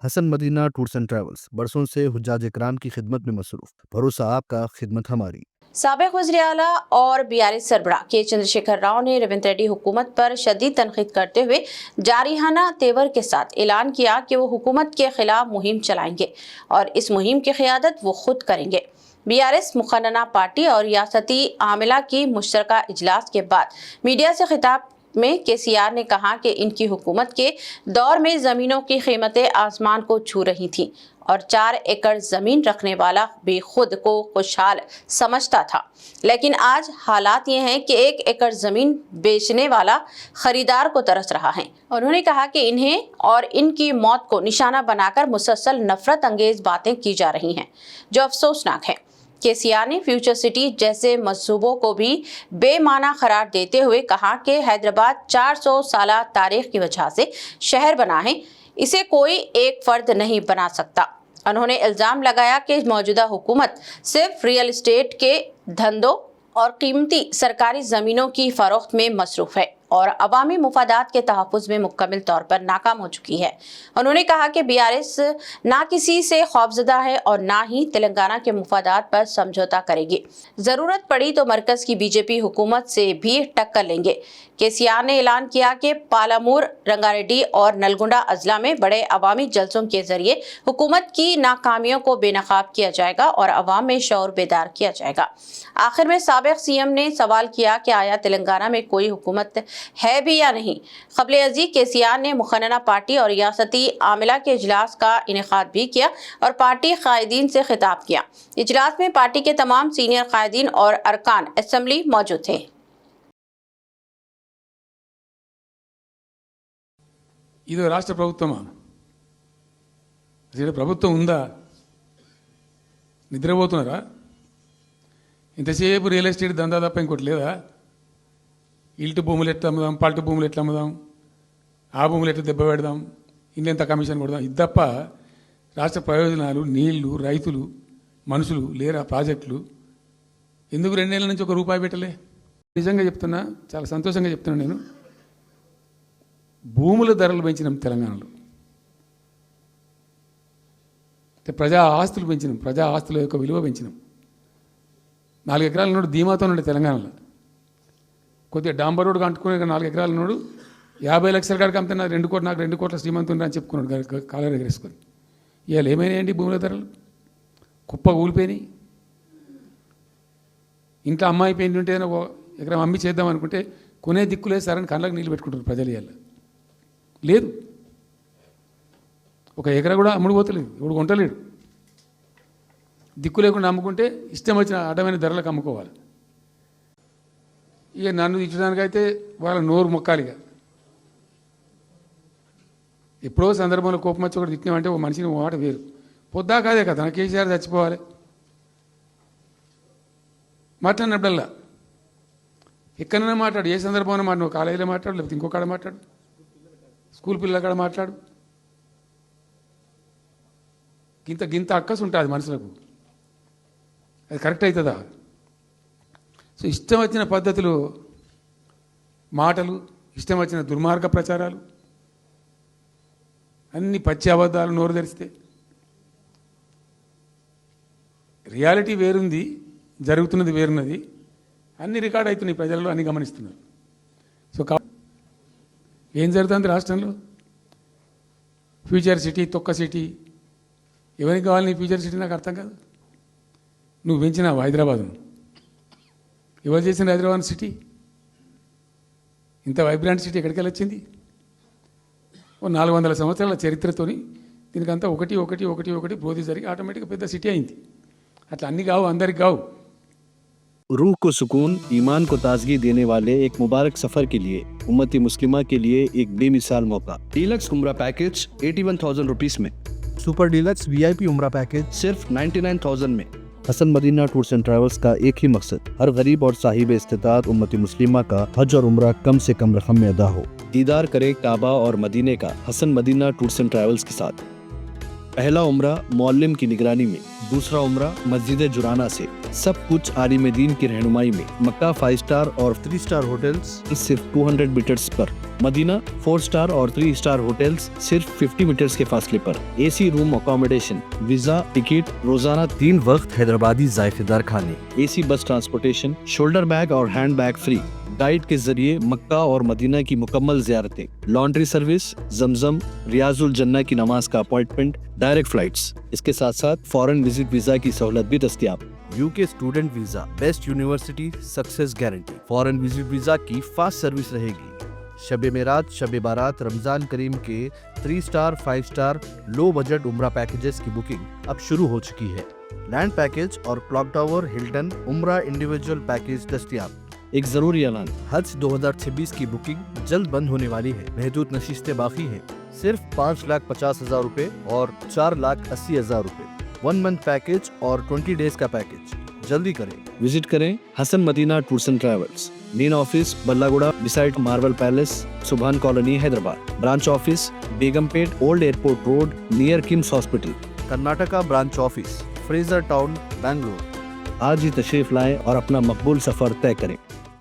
Hasan Madina tours and travels बरसों से हुज्जाज इकराम की खिदमत में मसरूफ। भरोसा आपका, खिदमत हमारी। साबिक वज़ीर आला और बीआरएस सरबराह के चंद्रशेखर राव ने रेवंत रेड्डी हुकूमत पर शदीद तनकीद करते हुए जारिहाना तेवर के साथ ऐलान किया कि वो हुकूमत के खिलाफ मुहिम चलाएंगे और इस मुहिम की क़ियादत वो खुद करेंगे। बीआरएस मुखन्ना पार्टी और रियासती आमिला की मुश्तरका इजलास के बाद मीडिया से खिताब में केसीआर ने कहा कि इनकी हुकूमत के दौर में ज़मीनों की कीमतें आसमान को छू रही थीं और 4 एकड़ ज़मीन रखने वाला भी खुद को खुशहाल समझता था, लेकिन आज हालात ये हैं कि 1 एकड़ ज़मीन बेचने वाला खरीदार को तरस रहा है। उन्होंने कहा कि इन्हें और इनकी मौत को निशाना बनाकर मुसलसल नफरत अंगेज बातें की जा रही हैं, जो अफसोसनाक है। केसीआर ने फ्यूचर सिटी जैसे मंसूबों को भी बेमाना करार देते हुए कहा कि हैदराबाद 400 साला तारीख की वजह से शहर बना है, इसे कोई एक फर्द नहीं बना सकता। उन्होंने इल्जाम लगाया कि मौजूदा हुकूमत सिर्फ रियल एस्टेट के धंधों और कीमती सरकारी जमीनों की फरोख्त में मसरूफ है और अवामी मुफादात के तहफ़्फ़ुज़ में मुकम्मल तौर पर नाकाम हो चुकी है। उन्होंने कहा कि बीआरएस ना किसी से खौफज़दा है और ना ही तेलंगाना के मुफादात पर समझौता करेगी। ज़रूरत पड़ी तो मरकज़ की बीजेपी हुकूमत से भी टक्कर लेंगे। केसीआर ने ऐलान किया कि पालामूर, रंगारेड्डी और नलगोंडा अजला में बड़े अवामी जलसों के जरिए हुकूमत की नाकामियों को बेनकाब किया जाएगा और अवाम में शऊर बेदार किया जाएगा। आखिर में साबिक सीएम ने सवाल किया कि आया तेलंगाना में कोई हुकूमत है भी या नहीं। क़ब्ल अज़ी केसीआर ने मुखन्ना पार्टी और रियासती आमिला के इजलास का इनेकाद भी किया और पार्टी कायदीन से खिताब किया। इजलास में पार्टी के तमाम सीनियर कायदीन और अरकान असम्बली मौजूद थे। ఇది రాష్ట్ర ప్రభుత్వమా? అసలు ప్రభుత్వం ఉందా? నిద్రపోతున్నారా? ఇంతసేపు రియల్ ఎస్టేట్ దందా తప్ప ఇంకోటి లేదా? ఇల్టు భూములు ఎట్లా అమ్ముదాం, పల్టు భూములు ఎట్లా అమ్ముదాం, ఆ భూములు ఎట్లా దెబ్బ పెడదాం, ఇంకెంత కమిషన్ కొడదాం, ఇది తప్ప రాష్ట్ర ప్రయోజనాలు, నీళ్లు, రైతులు, మనుషులు లేరా? ప్రాజెక్టులు ఎందుకు 2 నెలల నుంచి ₹1 పెట్టలే? నిజంగా చెప్తున్నా, చాలా సంతోషంగా చెప్తున్నా నేను. భూముల ధరలు పెంచినాం తెలంగాణలో, ప్రజా ఆస్తులు పెంచినాం, ప్రజా ఆస్తుల యొక్క విలువ పెంచినాం. 4 ఎకరాల నోడు ధీమాతో ఉండే తెలంగాణలో. కొద్దిగా డాంబర్ రోడ్డు అంటుకునే 4 ఎకరాల నోడు 50 లక్షల కాడికి అమ్మితే నాకు 2 కోట్ల శ్రీమంతుని అని చెప్పుకున్నాడు కాలర్ ఎగరేసుకొని. ఇవాళ ఏమైనాయండి భూముల ధరలు? కుప్ప కూలిపోయినాయి. ఇంట్లో అమ్మాయి పెయింట్ ఉంటే ఎకరం అమ్మి చేద్దాం అనుకుంటే కొనే దిక్కులే సరని కళ్ళకు నీళ్ళు పెట్టుకుంటారు ప్రజలు. ఇవాళ లేదు, ఒక ఎకరా కూడా అమ్ముడు పోతలేదు, ఇప్పుడు కొంటలేడు. దిక్కు లేకుండా అమ్ముకుంటే ఇష్టం వచ్చిన అడ్డమైన ధరలకు అమ్ముకోవాలి. ఇక నన్ను ఇచ్చడానికైతే వాళ్ళ నోరు మొక్కాలిగా. ఎప్పుడో సందర్భంలో కోపం వచ్చి ఒకటి తిట్టినామంటే ఓ మనిషిని మాట వేరు. పొద్దా కాదే కదా, నా కేసీఆర్ చచ్చిపోవాలి మాట్లాడినప్పుడల్లా ఎక్కడైనా మాట్లాడు, ఏ సందర్భంలో మాట, నువ్వు కాలేజీలో మాట్లాడు, లేకపోతే ఇంకొకడ మాట్లాడు, స్కూల్ పిల్లల కాడ మాట్లాడు. గింత అక్కసు ఉంటుంది మనుషులకు. అది కరెక్ట్ అవుతుందా? సో ఇష్టం వచ్చిన పద్ధతులు, మాటలు, ఇష్టం వచ్చిన దుర్మార్గ ప్రచారాలు, అన్ని పచ్చి అబద్ధాలు నోరు తెరిస్తే. రియాలిటీ వేరుంది, జరుగుతున్నది వేరున్నది, అన్ని రికార్డ్ అవుతున్నాయి, ప్రజల్లో అన్ని గమనిస్తున్నారు. సో ఏం జరుగుతుంది రాష్ట్రంలో? ఫ్యూచర్ సిటీ, తొక్క సిటీ, ఎవరికి కావాలి నీ ఫ్యూచర్ సిటీ? నాకు అర్థం కాదు. నువ్వు పెంచినావు హైదరాబాద్ను, ఎవరు చేసిన హైదరాబాద్ సిటీ? ఇంత వైబ్రాంట్ సిటీ ఎక్కడికి వచ్చింది? ఓ 400 సంవత్సరాల చరిత్రతోని దీనికంతా ఒకటి బోధి జరిగి ఆటోమేటిక్గా పెద్ద సిటీ అయింది. అట్లా అన్ని కావు, అందరికి కావు. रूह को सुकून, ईमान को ताजगी देने वाले एक मुबारक सफर के लिए उम्मती मुस्लिमा के लिए एक बेमिसाल मौका। डीलक्स उम्रा पैकेज 81,000 रुपीस में, सुपर डीलक्स VIP उम्रा पैकेज सिर्फ 99,000 में। Hasan Madina tours and travels का एक ही मकसद, हर गरीब और साहिब इस्तिताअत उम्मती मुस्लिमा का हज और उम्रा कम से कम रकम में अदा हो। दीदार करे काबा और मदीने का Hasan Madina tours and travels के साथ। पहला उम्रा मौल्लिम की निगरानी में, दूसरा उम्रा मस्जिद जुराना से, सब कुछ आलिम दीन की रहनुमाई में। मक्का 5 स्टार और 3 स्टार होटल्स सिर्फ 200 मीटर्स पर, मदीना 4 स्टार और 3 स्टार होटल्स सिर्फ 50 मीटर्स के फासले पर। AC room accommodation, visa, ticket, रोजाना 3 वक्त हैदराबादी जायकेदार खाने, AC bus transportation, shoulder bag और हैंड बैग फ्री, गाइड के जरिए मक्का और मदीना की मुकम्मल जियारतें, लॉन्ड्री सर्विस, जमजम, रियाजुल जन्ना की नमाज का अपॉइंटमेंट, डायरेक्ट फ्लाइट्स। इसके साथ साथ फॉरेन विजिट वीजा की सहूलत भी दस्तियाब। UK student visa, best university success guarantee, foreign visit visa की फास्ट सर्विस रहेगी। शब मेराज, शब बारात, रमजान करीम के 3 स्टार 5 स्टार लो बजट उम्रा पैकेजेस की बुकिंग अब शुरू हो चुकी है। लैंड पैकेज और क्लॉक टावर, हिल्टन उम्रा इंडिविजुअल पैकेज दस्तियाब। एक जरूरी ऐलान, हज 2026 की बुकिंग जल्द बंद होने वाली है। महदूद नशिस्तें बाकी हैं। सिर्फ 5,50,000 रुपए और 4,80,000 रुपए 1 मंथ पैकेज और 20 डेज का पैकेज। जल्दी करें। विजिट करें Hasan Madina tours and travels, main office Ballaguda beside marble palace, Subhan colony, Hyderabad. Branch office Begumpet, old airport road, near KIMS hospital. Karnataka branch office, Fraser town, Bangalore. आज ही तशरीफ लाएं और अपना मकबूल सफर तय करें।